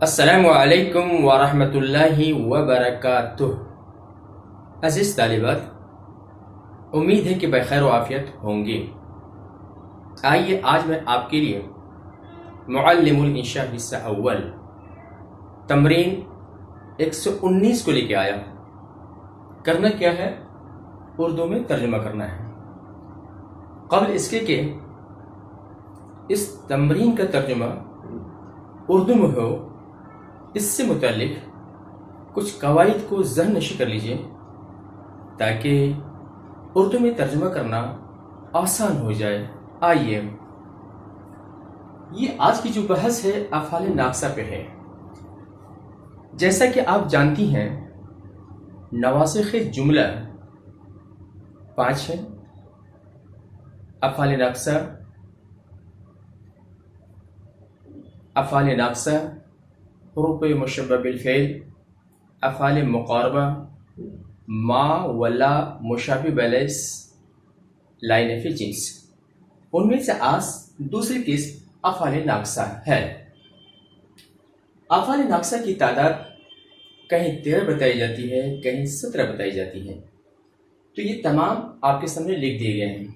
السلام علیکم ورحمۃ اللہ وبرکاتہ۔ عزیز طالبات، امید ہے کہ بخیر و عافیت ہوں گے۔ آئیے آج میں آپ کے لیے معلم الانشاء حصہ اول تمرین 119 کو لے کے آیا ہوں۔ کرنا کیا ہے؟ اردو میں ترجمہ کرنا ہے۔ قبل اس کے کہ اس تمرین کا ترجمہ اردو میں ہو، اس سے متعلق کچھ قواعد کو ذہن نشی کر لیجئے تاکہ اردو میں ترجمہ کرنا آسان ہو جائے۔ آئیے، یہ آج کی جو بحث ہے افعال ناقصہ پہ ہے۔ جیسا کہ آپ جانتی ہیں، نواسخ جملہ 5 ہیں۔ افعال ناقصہ، حروف مشبہ بالفعل، افعال مقاربہ، ما ولا مشابہ بلیس، لائن فی جنس۔ ان میں سے آج دوسری قسم افعال ناقصہ ہے۔ افعال ناقصہ کی تعداد کہیں 13 بتائی جاتی ہے، کہیں 17 بتائی جاتی ہے۔ تو یہ تمام آپ کے سامنے لکھ دیے گئے ہیں۔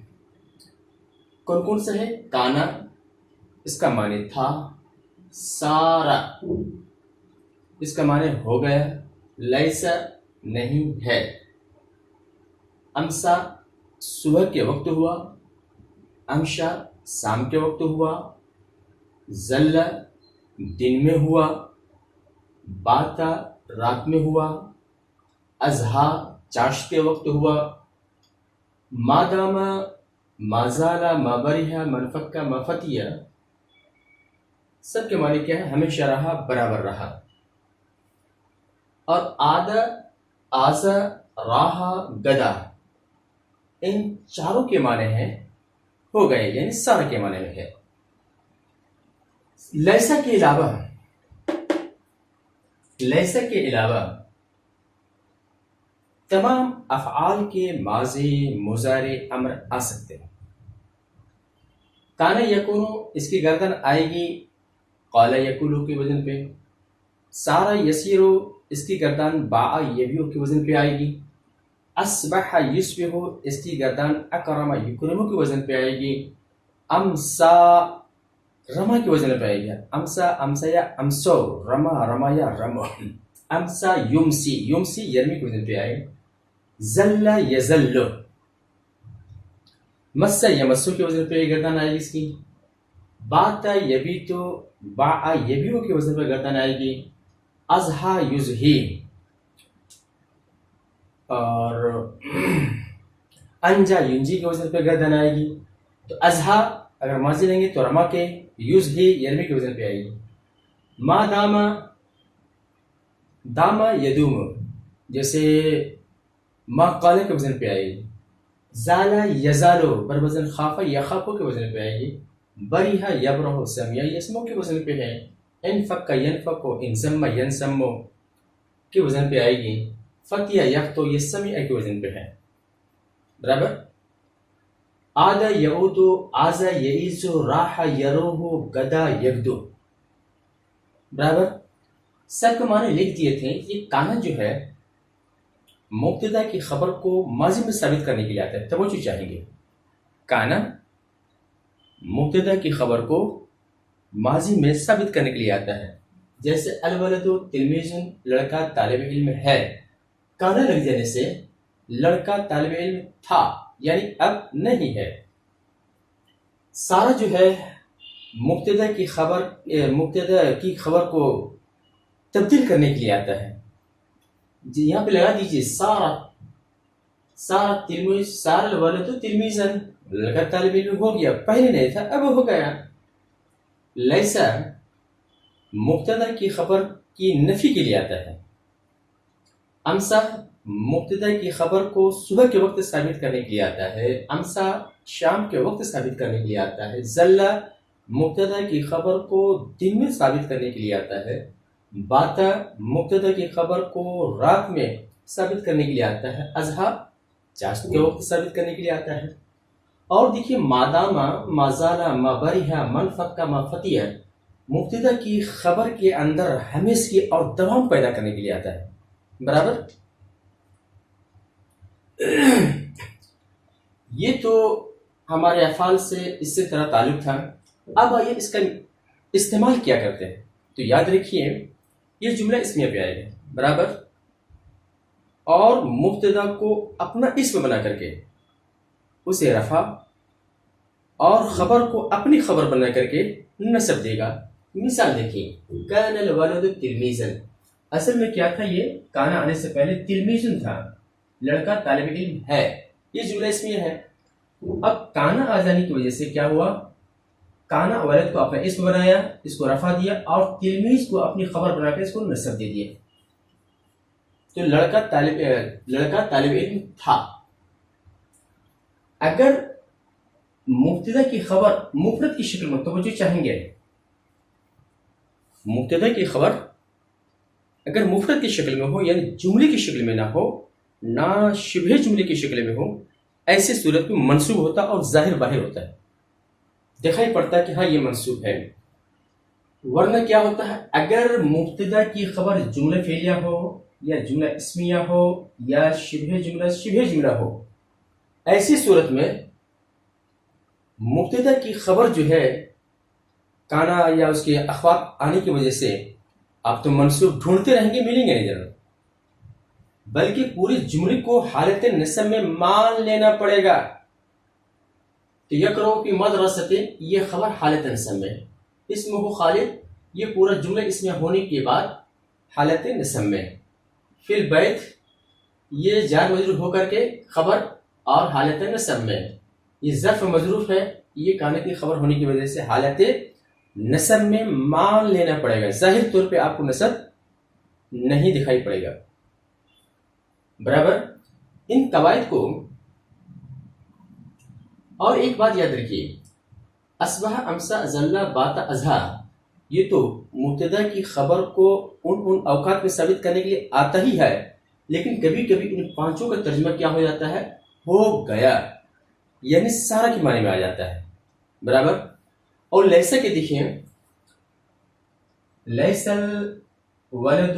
کون کون سے ہے؟ کانا، اس کا معنی تھا۔ سارا، اس کا معنی ہو گیا۔ لیسا، نہیں ہے۔ امسا، صبح کے وقت ہوا۔ امشا، شام کے وقت ہوا۔ زلہ، دن میں ہوا۔ باتا، رات میں ہوا۔ ازہا، چاشت کے وقت ہوا۔ ماداما، مازالا، مابریہ، منفکہ، مفتیہ، سب کے معنی کیا ہے؟ ہمیشہ رہا، برابر رہا۔ اور آدھا، آزا، راہا، گدا، ان چاروں کے معنی ہیں ہو گئے، یعنی سارا کے معنی میں ہے۔ لیسا کے علاوہ تمام افعال کے ماضی، مضارع، امر آ سکتے ہیں۔ کانا یکونو، اس کی گردن آئے گی قال یکولو کے وزن پہ۔ سارا یسیرو، اس کی گردان باء یبیو کے وزن پہ آئے گی۔ اصبح یصبح، اس کی گردان اکرم یکرمو کے وزن پہ آئے گی۔ امسا، رما کے وزن پہ آئے گی۔ امسا، امسیا، امسو، رما، رمایا، رمو۔ امسا یمسی، یمسی یرمی کے وزن پہ آئے۔ زل یزلو، مسا یمسو کے وزن پہ گردان آئے گی اس کی۔ باتا یبیتو، باء یبیو کے وزن پہ گردان آئے گی۔ ازہا یزہی، اور انجا ینجی کے وزن پہ گردان آئے گی۔ تو ازہا اگر ماضی لیں گے تو رما کے، یزہی یرمی کے وزن پہ آئے گی۔ ما داما، داما یدوم، جیسے ما قال کے وزن پہ آئے گی۔ زالا یزالو، بر وزن خافا یخافو کے وزن پہ آئے گی۔ بریحا یبرہو، سمیا یسمو کے وزن پہ ہے۔ انفکا ینفکو، انسما ینسمو کے وزن پہ آئے گی۔ فتیہ یختو، یسمیع کے وزن پہ ہے۔ برابر؟ آدھا یعودو، آزا یعیزو، راحا یروہو، گدا یگدو۔ برابر؟ سب کے معنی لکھ دیے تھے۔ یہ کانا جو ہے مبتدا کی خبر کو ماضی میں ثابت کرنے کے لیے آتا ہے۔ توجہ چاہیں گے، کانا مبتدا کی خبر کو ماضی میں ثابت کرنے کے لیے آتا ہے۔ جیسے الولد تلمیذ، لڑکا طالب علم ہے۔ کانا لگ جانے سے لڑکا طالب علم تھا، یعنی اب نہیں ہے۔ سارا جو ہے مبتدا کی خبر کو تبدیل کرنے کے لیے آتا ہے۔ جی یہاں پہ لگا دیجئے سارا تلمیذ، سارا الولد تلمیذن، لڑکا طالب علم ہو گیا، پہلے نہیں تھا اب ہو گیا۔ لیسا مبتدا کی خبر کی نفی کے لیے آتا ہے۔ امسا مبتدا کی خبر کو صبح کے وقت ثابت کرنے کے لیے آتا ہے۔ امسا شام کے وقت ثابت کرنے کے لیے آتا ہے۔ زلہ مبتدا کی خبر کو دن میں ثابت کرنے کے لیے آتا ہے۔ باتا مبتدا کی خبر کو رات میں ثابت کرنے کے لیے آتا ہے۔ ازہا چاشت کے وقت ثابت کرنے کے لیے آتا ہے۔ اور دیکھیے ماداما، مازالا، مابریہ، منفکہ، مفتیہ، مبتدا کی خبر کے اندر ہمیشگی اور دوام پیدا کرنے کے لیے آتا ہے، برابر؟ یہ تو ہمارے افعال سے اس سے طرح تعلق تھا. اب آئیے اس کا استعمال کیا کرتے ہیں. تو یاد رکھیے یہ جملہ اسمیہ پہ آئے گا، برابر، اور مبتدا کو اپنا اسم بنا کر کے اسے رفع اور خبر کو اپنی خبر بنا کر کے نصب دے گا. مثال دیکھیے، کان الولد تلمیذا، اصل میں کیا تھا؟ یہ کانا آنے سے پہلے تلمیذن تھا، لڑکا طالب علم ہے. یہ جملہ اسمیہ ہے. اب کانا آ جانے کی وجہ سے کیا ہوا؟ کانا ولد کو اپنا اسم بنایا، اس کو رفع دیا، اور تلمیذ کو اپنی خبر بنا کے اس کو نصب دے دیا. تو لڑکا طالب علم تھا. اگر مبتدا کی خبر مفرد کی شکل میں، توجہ چاہیں گے، مبتدا کی خبر اگر مفرد کی شکل میں ہو، یعنی جملے کی شکل میں نہ ہو، نہ شبہ جملے کی شکل میں ہو، ایسی صورت میں منصوب ہوتا اور ظاہر باہر ہوتا ہے، دکھائی پڑتا ہے کہ ہاں یہ منصوب ہے. ورنہ کیا ہوتا ہے؟ اگر مبتدا کی خبر جملہ فعلیہ ہو یا جملہ اسمیہ ہو یا شبہ جملہ ہو، ایسی صورت میں مبتدا کی خبر جو ہے کانا یا اس کے اخوات آنے کی وجہ سے آپ تو منصوب ڈھونڈتے رہیں گے، ملیں گے نہیں ضرور، بلکہ پوری جملے کو حالت نصب میں مان لینا پڑے گا. تو یقرؤ فی مدرسۃ، یہ خبر حالت نصب میں، اسمہ خالد، یہ پورا جملہ اسمیہ ہونے کے بعد حالت نصب میں. فی البیت، یہ جار مجرور ہو کر کے خبر اور حالت نصب میں. یہ ظرف مظروف ہے، یہ کانا کی خبر ہونے کی وجہ سے حالت نصب میں مان لینا پڑے گا، ظاہر طور پہ آپ کو نصب نہیں دکھائی پڑے گا، برابر. ان قواعد کو، اور ایک بات یاد رکھیے، اصبح، امسا، اضلع، بات، اضحیٰ، یہ تو مبتدا کی خبر کو ان اوقات میں ثابت کرنے کے لیے آتا ہی ہے، لیکن کبھی کبھی ان پانچوں کا ترجمہ کیا ہو جاتا ہے؟ ہو گیا، یعنی سارا کے معنی میں آ جاتا ہے، برابر. اور لیسا کے دیکھیں، لیس الولد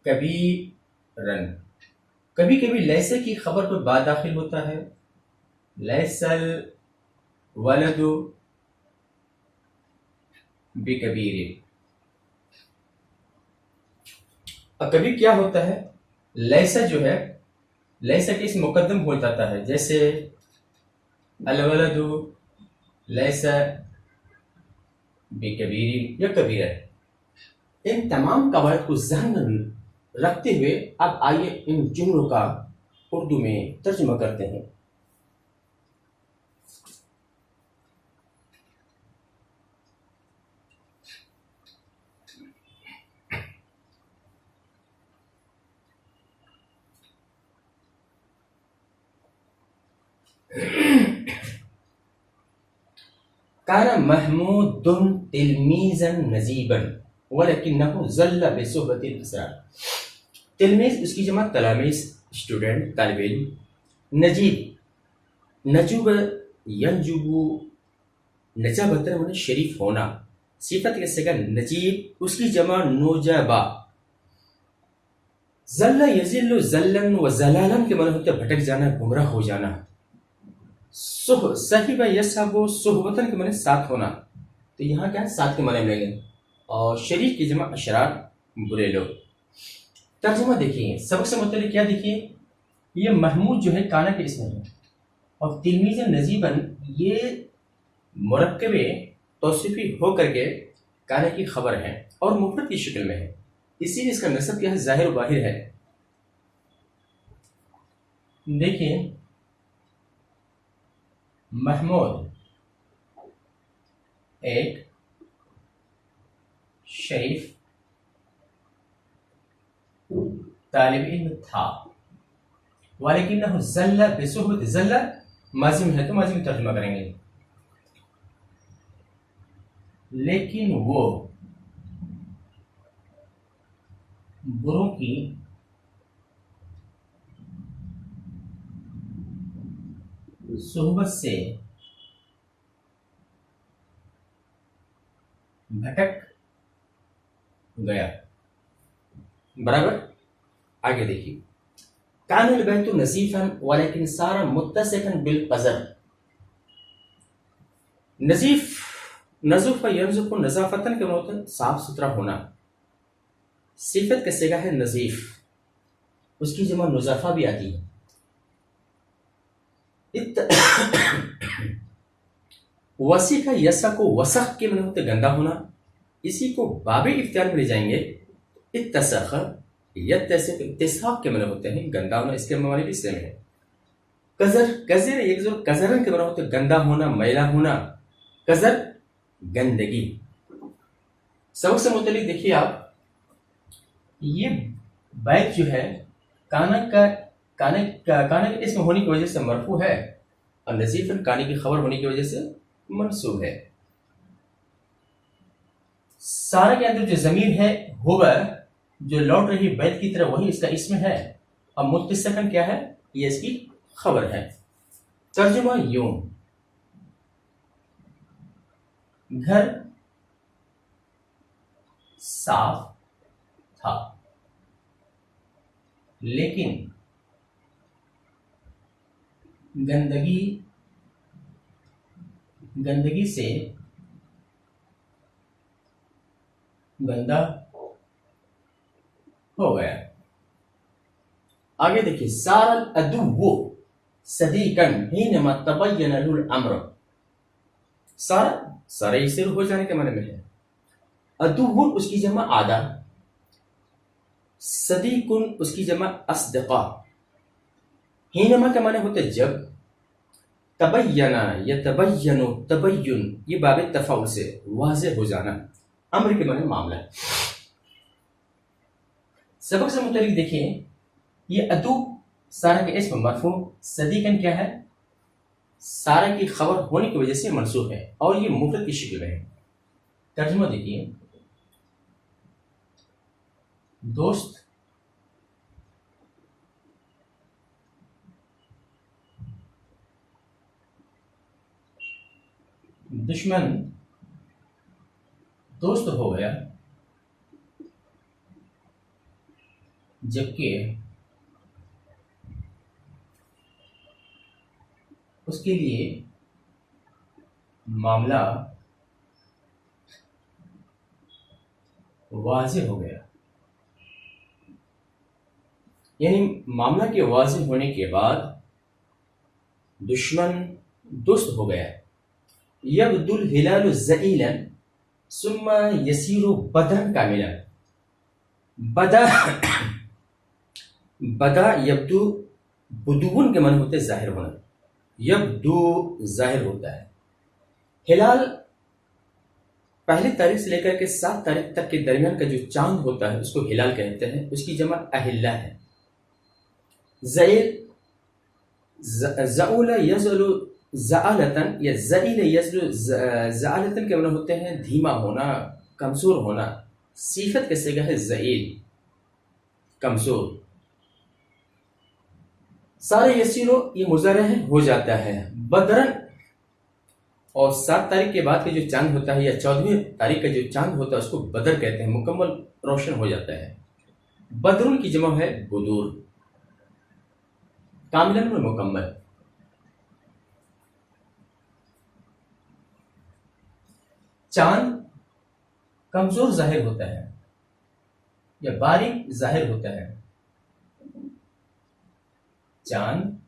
کبیرن، کبھی کبھی لیسا کی خبر پر با داخل ہوتا ہے، لیس الولد بکبیر. اور کبھی کیا ہوتا ہے؟ لیسا جو ہے، لیسا کے اس مقدم ہو جاتا ہے، جیسے الولد لیسا بکبیر یا کبیر. ان تمام قواعد کو ذہن میں رکھتے ہوئے اب آئیے ان جملوں کا اردو میں ترجمہ کرتے ہیں. كان محمود تلميذا نجيبا ولكنه زل بصحبة الأسرار. تلمیذ اس کی جمع تلاميذ، اسٹوڈنٹ، طالب علم. نجیب، نجوب، ینجبو، نجابتن من شریف ہونا. صفت کے سگا نجیب، اس کی جمع نوجبا. زل یزل زلن و زلالن کے معنی ہوتا ہے بھٹک جانا، گمراہ ہو جانا. صحیبہ یصحب صحبتن کے معنی ساتھ ہونا. تو یہاں کیا ہے؟ ساتھ کے معنی ملیں گے. اور شریف کی جمع اشرار، برے لوگ. ترجمہ دیکھیے، سبق سے متعلق کیا دیکھیے، یہ محمود جو ہے کانا کے اسم ہے، اور تلمیذ نجیبن یہ مرکب توصیفی ہو کر کے کانا کی خبر ہے اور مفرد کی شکل میں ہے، اسی لیے اس کا نصب کیا ہے؟ ظاہر و باہر ہے. دیکھیں، محمود ایک شریف طالب علم تھا، ولیکنہ زل بصحبت، زل ماضی میں ہے تو ماضی میں ترجمہ کریں گے، لیکن وہ بروں کی صحبت سے بھٹک گیا. برابر. آگے دیکھیے. کان البیت نظیفا ولكن صار متسقا بالقذر. نظیف، نظف ینظف نظافتن کے معنی ہوتا ہے صاف ستھرا ہونا. صفت کا صیغہ ہے نظیف، اس کی جمع نظافہ بھی آتی ہے. وسیخ یسا کو وسخ کے معنی ہوتے گندا ہونا. اسی کو باب افتیار میں لے جائیں گے. اتسخ یتسخ اتساق کے معنی ہوتے ہیں گندا ہونا، اس کے معنی بھی سیم ہے. قذر، قذر ایک جو قذرن کے معنی ہوتے گندا ہونا، میلا ہونا. قذر گندگی. سبق سے متعلق دیکھیے آپ، یہ بیت جو ہے کانے کے اسم ہونے کی وجہ سے مرفوع ہے، اور نظیفن کانے کی خبر ہونے کی وجہ سے منصوب ہے. سارا کے اندر جو ضمیر ہے ہوگا جو لوٹ رہی بیت کی طرح، وہی اس کا اسم ہے. اب متصقن کیا ہے؟ یہ اس کی خبر ہے. ترجمہ یوں: گھر صاف تھا لیکن گندگی سے گندا ہو گیا. آگے دیکھیے. سار العدو صدیقاً حینما تبین له الامر. سارا اسے ہو جانے کے معنی میں ہے. عدو اس کی جمع آدھا، صدیقن اس کی جمع اصدقاء. حینما کا معنی ہوتا ہے جب. تبینا یتبین تبین، یہ باب تفاعل سے واضح ہو جانا. امر کے معنی معاملہ. سبق سے متعلق دیکھیں، یہ عدو سارا کے اسم مرفوع، صدیقاً کیا ہے؟ سارا کی خبر ہونے کی وجہ سے منصوب ہے اور یہ مفرد کی شکل میں ہے. ترجمہ دیکھیے. دوست دشمن دوست ہو گیا جبکہ اس کے لیے معاملہ واضح ہو گیا. یعنی معاملہ کے واضح ہونے کے بعد دشمن دوست ہو گیا. یبدو الہلال زئیلا ثم یسیر بدرا کاملا. بدا یبدو بدون کے معنی ہوتے ظاہر ہونا. یبدو ظاہر ہوتا ہے. ہلال پہلی تاریخ سے لے کر کے 7 تاریخ تک کے درمیان کا جو چاند ہوتا ہے اس کو ہلال کہتے ہیں. اس کی جمع اہلہ ہے. زئیل زعول یزل زعالتن یا زئیل یزل زعالتن کے معنی ہوتے ہیں دھیما ہونا، کمزور ہونا. صفت کا صیغہ ہے زئیل، کمزور. سارے یسیرو یہ مضارع ہے، ہو جاتا ہے. بدرن، اور 7 تاریخ کے بعد کا جو چاند ہوتا ہے یا 14ویں تاریخ کا جو چاند ہوتا ہے اس کو بدر کہتے ہیں، مکمل روشن ہو جاتا ہے. بدرن کی جمع ہے بدور، کاملاً میں مکمل. چاند کمزور ظاہر ہوتا ہے یا باریک ظاہر ہوتا ہے. چاند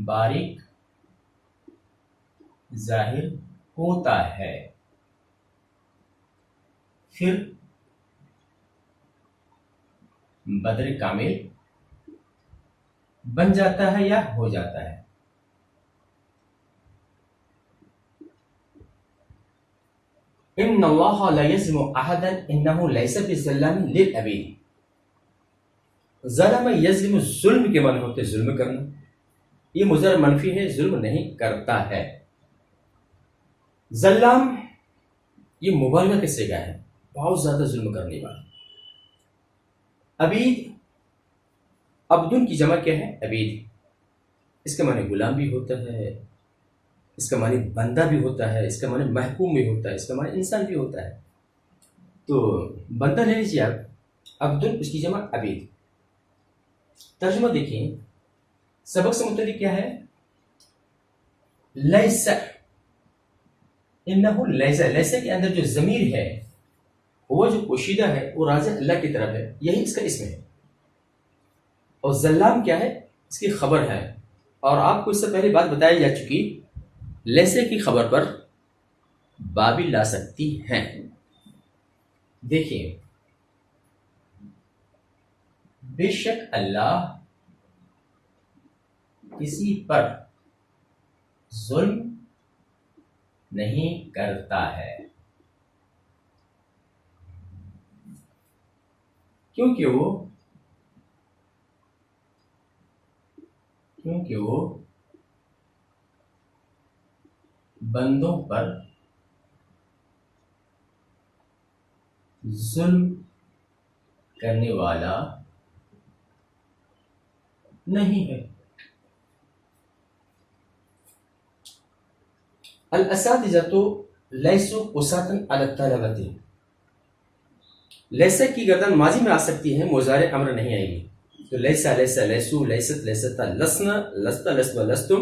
باریک ظاہر ہوتا ہے، پھر بدر کامل بن جاتا ہے یا ہو جاتا ہے. ان اللہ لا یظلم احدا انه ليس بظلام للعبید. ظلم یظلم ظلم کے معنی ہوتے ظلم کرنا. یہ مضارع منفی ہے، ظلم نہیں کرتا ہے. ظلام یہ مبالغہ کے صیغہ ہے، بہت زیادہ ظلم کرنے والا. عبید، عبدن کی جمع کیا ہے؟ عبید. اس کا معنی غلام بھی ہوتا ہے، اس کا معنی بندہ بھی ہوتا ہے، اس کا معنی محکوم بھی ہوتا ہے، اس کا معنی انسان بھی ہوتا ہے۔ تو بندہ لے لیجیے آپ، عبد اس کی جمع عبید۔ ترجمہ دیکھیں، سبق سے متعلق کیا ہے؟ لیس، انہو لیس، لیس کے اندر جو ضمیر ہے وہ جو پوشیدہ ہے وہ راجع اللہ کی طرف ہے، یہی اس کا اسم ہے۔ اور ظلام کیا ہے؟ اس کی خبر ہے، اور آپ کو اس سے پہلے بات بتائی جا چکی، لیسے کی خبر پر بابی لا سکتی ہیں۔ دیکھیے، بے شک اللہ کسی پر ظلم نہیں کرتا ہے، کیونکہ وہ بندوں پر ظلم کرنے والا نہیں ہے۔ الاساتذۃ لیسوا قصاۃ علی الطلبۃ، لیسا کی گردن ماضی میں آ سکتی ہے، مضارع امر نہیں آئے گی۔ تو لیسا، لیسا، لیسو، لیست، لیستا، لسنا، لستا، لسوا، لستم،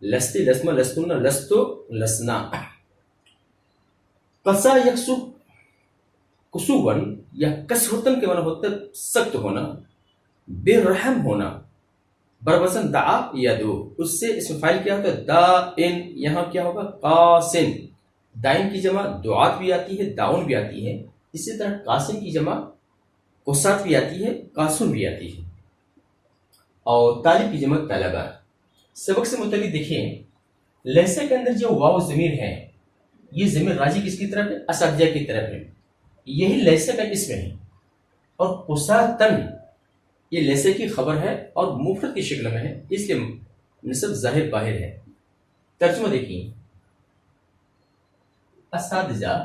لستی، لسما، لستن، لستو، لسنا۔ قسا یکسو قصوباً یا کسوتن کے معنی ہوتا ہے سخت ہونا، بے رحم ہونا، بربسن دعا یا دو، اس سے اسم فاعل کیا ہوتا ہے؟ دا ان، یہاں کیا ہوگا؟ قاسن۔ دائن کی جمع دعات بھی آتی ہے، داؤن بھی آتی ہے، اسی طرح قاسم کی جمع قصات بھی آتی ہے، قاسم بھی آتی ہے، اور طالب کی جمع طلبہ۔ سبق سے متعلق دیکھیں، لیسے کے اندر جو واو ضمیر ہے، یہ ضمیر راجی کس کی طرف ہے؟ اساتذہ کی طرف ہے، یہی لیسے کا اسم ہے۔ اور قصاتن، یہ لیسے کی خبر ہے اور مفرد کی شکل میں ہے، اس لیے نسب ظاہر باہر ہے۔ ترجمہ دیکھیں، اساتذہ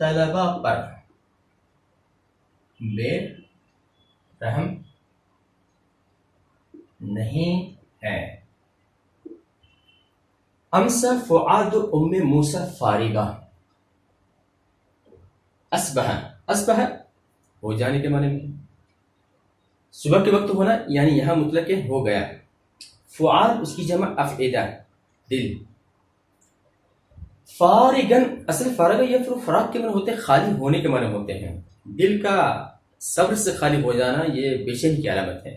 طلبہ پر بے رحم نہیں ہے۔ امسا فؤاد ام موسیٰ فارغہ، اصبح، اصبح ہو جانے کے معنی میں، صبح کے وقت ہونا، یعنی یہاں مطلق ہے ہو گیا۔ فؤاد اس کی جمع افعدہ، دل۔ فارغن، اصل فارغ یفرغ، فراغ کے معنی ہوتے ہیں خالی ہونے کے معنی ہوتے ہیں، دل کا صبر سے خالی ہو جانا، یہ بے چینی کی علامت ہے،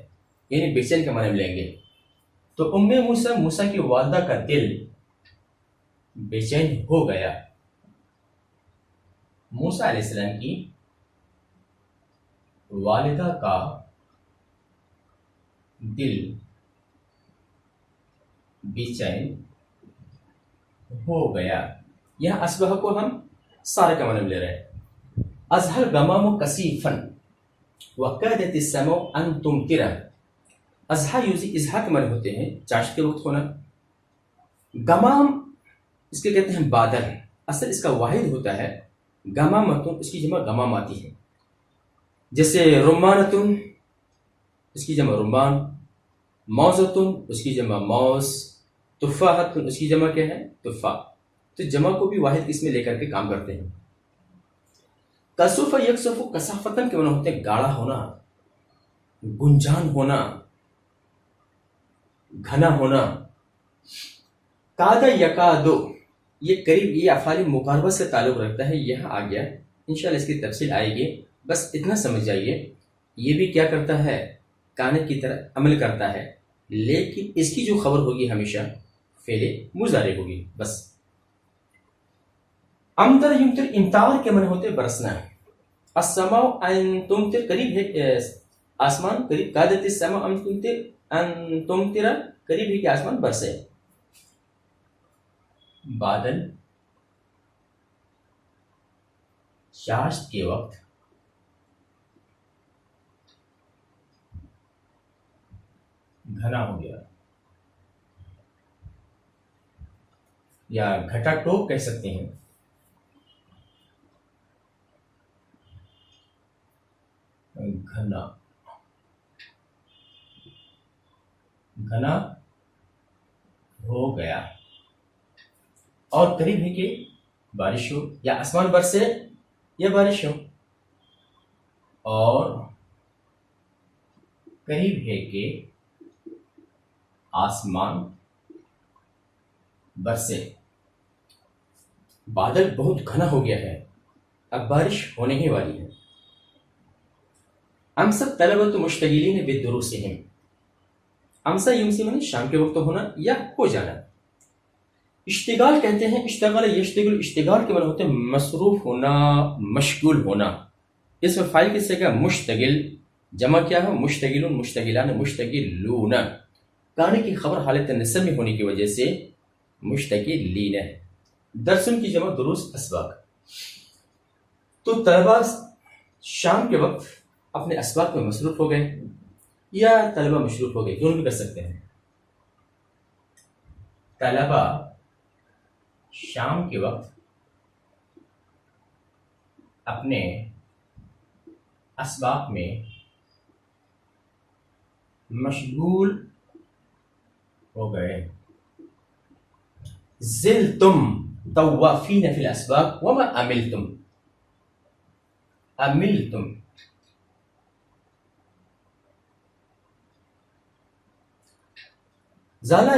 یعنی بے چین کے معنی میں لیں گے۔ تو ام موسیٰ، موسیٰ کی والدہ کا دل بے چین ہو گیا۔ موسیٰ علیہ السلام کی والدہ کا دل بے چین ہو گیا۔ یہاں اصبح کو ہم سارے کا معنی لے رہے ہیں۔ ازہر غمام کثیفن وکادت السماء ان تمطر، ازہا یوزی ازہا کے معنی ہوتے ہیں چاشت کے وقت ہونا، غمام اس کے کہتے ہیں بادل، اصل اس کا واحد ہوتا ہے غمامتن، اس کی جمع غمام آتی ہے، جیسے رمانتن اس کی جمع رمان، موزتن اس کی جمع موز، تفاحتن اس کی جمع کیا ہے؟ تفاح۔ تو جمع کو بھی واحد اس میں لے کر کے کام کرتے ہیں۔ کسوف یکسف، کثافتن کے معنی ہوتے ہیں گاڑھا ہونا، گنجان ہونا، گھنا ہونا۔ کادا یکادو، یہ قریب، یہ افعال مقاربہ سے تعلق رکھتا ہے، یہاں آ گیا، انشاءاللہ اس کی تفصیل آئے گی، بس اتنا سمجھ جائیے، یہ بھی کیا کرتا ہے؟ کانے کی طرح عمل کرتا ہے، لیکن اس کی جو خبر ہوگی ہمیشہ فعل مضارع ہوگی، بس۔ امطر یمطر، امطار کے معنی ہوتے برسنا، السماء ان تمطر، قریب ہے آسمان، قریب، کادت السماء ان تمطر، قریب ہے کہ آسمان برسے۔ بادل چاشت کے وقت گھنا ہو گیا، یا گھٹا ٹوپ کہہ سکتے ہیں۔ گھنا گھنا ہو گیا، اور قریب ہے کہ بارش ہو یا آسمان برسے یا بارش ہو، اور قریب ہے کہ آسمان برسے۔ بادل بہت گھنا ہو گیا ہے، اب بارش ہونے ہی والی ہے۔ امس الطلبة مشتغلين بدروسهم، امسا یمسی میں شام کے وقت ہونا یا ہو جانا۔ اشتغال کہتے ہیں، اشتغل یشتغل، اشتغال کے معنی ہوتے ہیں مصروف ہونا، مشغول ہونا۔ اس میں فاعل کس سے کا مشتغل، جمع کیا ہے مشتغلون، مشتغلان، مشتغلون۔ کانے کی خبر حالت نصب میں ہونے کی وجہ سے مشتغلین ہے۔ درسن کی جمع دروس اسباق۔ تو طلبہ شام کے وقت اپنے اسباق میں مصروف ہو گئے یا طلبہ مصروف ہو گئے، دونوں بھی کر سکتے ہیں۔ طلبہ شام کے وقت اپنے اسباق میں مشغول ہو گئے۔ زلتم طوافین فی الاسباق وما عملتم، عملتم زالہ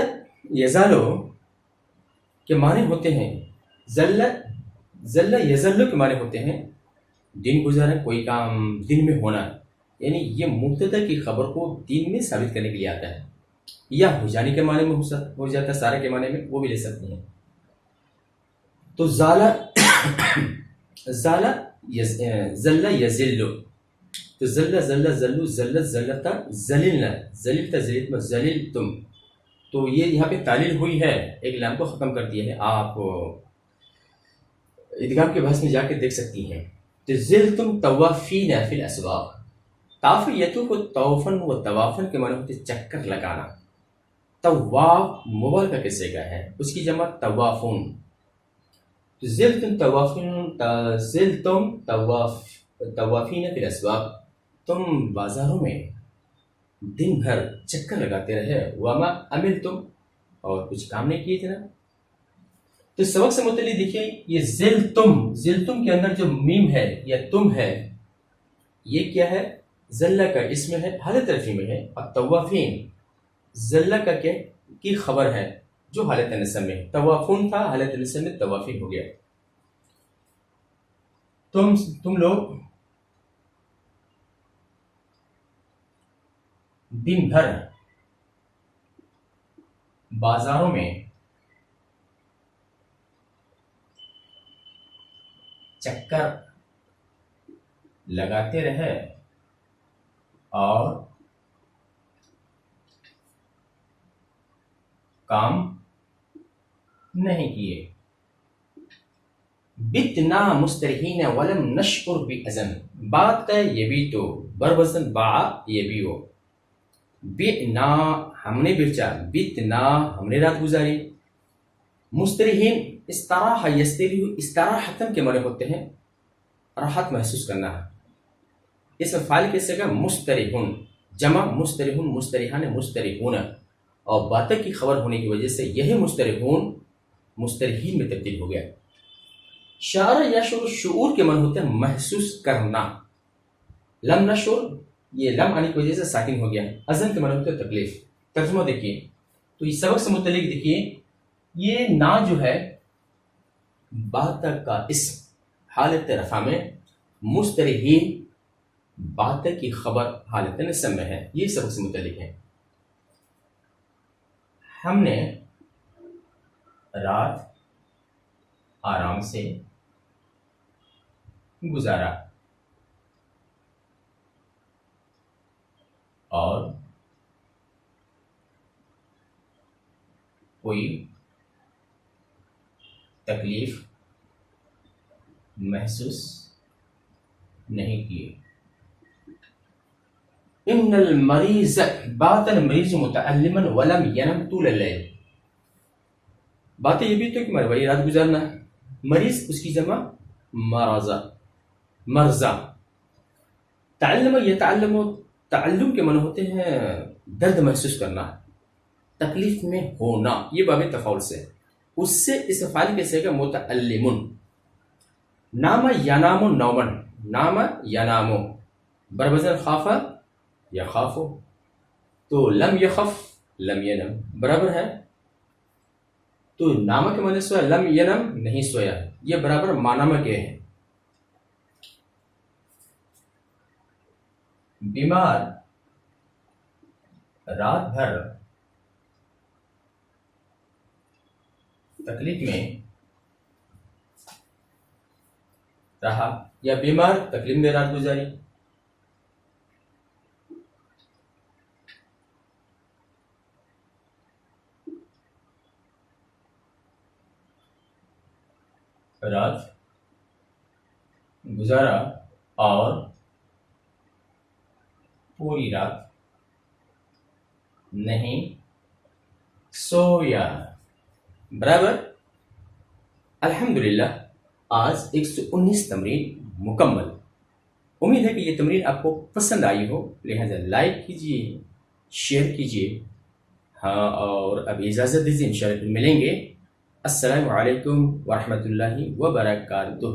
یزالو کے معنی ہوتے ہیں زل یزلو کے معنی ہوتے ہیں دن گزارا، کوئی کام دن میں ہونا، یعنی یہ مبتدا کی خبر کو دن میں ثابت کرنے کے لیے آتا ہے، یا ہو جانے کے معنی میں ہو جاتا ہے، سارے کے معنی میں وہ بھی لے سکتے ہیں۔ تو زالہ زل یزلو، تو زل زلو زلت زلتا زللنا، زللتا زلت زللتم، تو یہ یہاں پہ تعلیل ہوئی ہے، ایک لام کو ختم کر دیا ہے۔ آپ ادغام کے بحث میں جا کے دیکھ سکتی ہیں۔ زلتم طوافین فی الاسواق، طافیتو کو طوفن و طوافن کے معنی ہوتے چکر لگانا۔ طواف مبالغہ کے صیغہ ہے، اس کی جمع طوافون۔ زلتم طوافین فی الاسواق، تم بازاروں میں دن بھر چکر لگاتے رہے۔ وما عملتم، اور کچھ کام نہیں کیے جناب۔ تو سبق سے متعلق دیکھیے، یہ زلتم کے اندر جو میم ہے یا تم ہے، یہ کیا ہے؟ زلہ کا اسم ہے، حالت رفع میں ہے، اور طوافین زلہ کا کیا کی خبر ہے جو حالت نصب میں ہے۔ طوافون تھا، حالت نصب میں طوافین ہو گیا۔ تم لوگ دن بھر بازاروں میں چکر لگاتے رہے اور کام نہیں کیے۔ بتنا مسترحین ولم نشعر بأذن، بات کا یہ بھی تو بروزن با یہ بھی ہو۔ بتنا ہم نے بچا، بتنا ہم نے رات گزاری۔ مسترحین استراح یستریح، استراحتن کے معنی ہوتے ہیں راحت محسوس کرنا۔ اس میں فاعل کیسے گا؟ مسترحون، جمع مسترحون، مسترحان، مسترحون، اور باتیں کی خبر ہونے کی وجہ سے یہی مسترحون مسترحین میں تبدیل ہو گیا۔ شعر یا شعور کے معنی ہوتے ہیں محسوس کرنا۔ لم نشعر، یہ لم آنے کی وجہ سے ساکن ہو گیا۔ اذن کے معنی ہوتے ہیں تکلیف۔ ترجمہ دیکھیے، تو اس سبق سے متعلق دیکھیے، یہ نا جو ہے بات کا اسم حالت رفع میں، مسترحین بات کی خبر حالت نصب میں ہے۔ یہ سبق سے متعلق ہے۔ ہم نے رات آرام سے گزارا اور کوئی تکلیف محسوس نہیں کی۔ ان المریض بات المریض متعلما ولم ینم طول اللیل، باتیں یہ بھی تو کہ وہی رات گزارنا ہے۔ مریض اس کی جمع مرضہ، مرضہ، تعلم یتعلم تعلم کے معنی ہوتے ہیں درد محسوس کرنا، تکلیف میں ہونا، یہ باب تفاعل سے، اس سے اس فعال کیسے گا متعلم. نام ینام نومن، نام ینام بربزن خاف یخاف، تو لم یخف لم ینم برابر ہے. تو نام کے معنی سویا، لم ینم نہیں سویا، یہ برابر مانامہ کے ہیں. بیمار رات بھر تکلیف میں رہا، یا بیمار تکلیف میں رات گزاری. رات گزارا اور پوری رات نہیں سویا برابر. الحمدللہ آج 119 تمرین مکمل. امید ہے کہ یہ تمرین آپ کو پسند آئی ہو، لہذا لائک کیجیے، شیئر کیجیے. ہاں، اور اب اجازت دیجیے، انشاءاللہ پھر ملیں گے. السلام علیکم ورحمۃ اللہ وبرکاتہ.